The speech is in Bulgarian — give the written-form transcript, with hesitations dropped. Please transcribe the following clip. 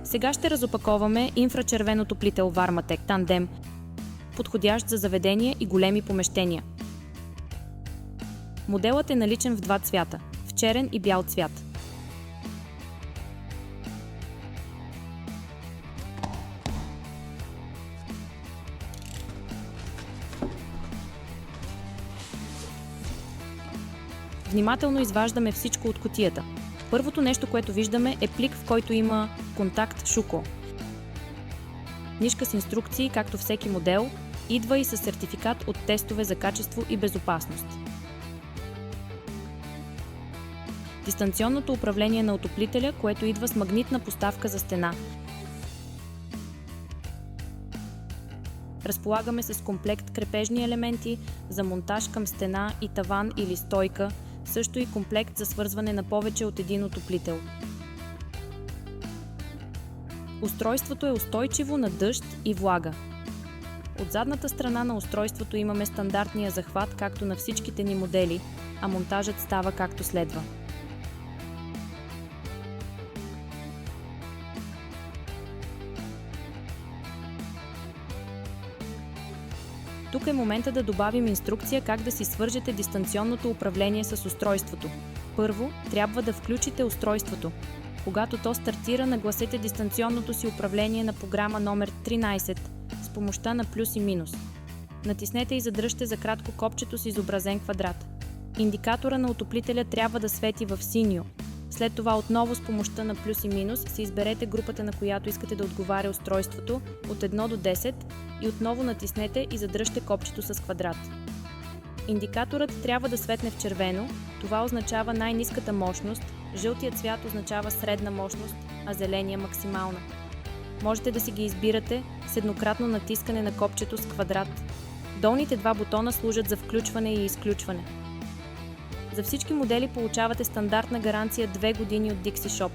Сега ще разопаковаме инфрачервен отоплител Varmatec Tandem, подходящ за заведения и големи помещения. Моделът е наличен в два цвята – в черен и бял цвят. Внимателно изваждаме всичко от кутията. Първото нещо, което виждаме, е плик, в който има контакт Шуко. Книжка с инструкции, както всеки модел, идва и със сертификат от тестове за качество и безопасност. Дистанционното управление на отоплителя, което идва с магнитна поставка за стена. Разполагаме с комплект крепежни елементи за монтаж към стена и таван или стойка, също и комплект за свързване на повече от един отоплител. Устройството е устойчиво на дъжд и влага. От задната страна на устройството имаме стандартния захват, както на всичките ни модели, а монтажът става както следва. Тук е момента да добавим инструкция как да си свържете дистанционното управление с устройството. Първо, трябва да включите устройството. Когато то стартира, нагласете дистанционното си управление на програма номер 13 с помощта на плюс и минус. Натиснете и задръжте за кратко копчето с изобразен квадрат. Индикатора на отоплителя трябва да свети в синьо. След това отново с помощта на плюс и минус си изберете групата, на която искате да отговаря устройството от 1 до 10 и отново натиснете и задръжте копчето с квадрат. Индикаторът трябва да светне в червено, това означава най-ниската мощност, жълтият цвят означава средна мощност, а зеления максимална. Можете да си ги избирате с еднократно натискане на копчето с квадрат. Долните два бутона служат за включване и изключване. За всички модели получавате стандартна гаранция 2 години от Dixie Shop.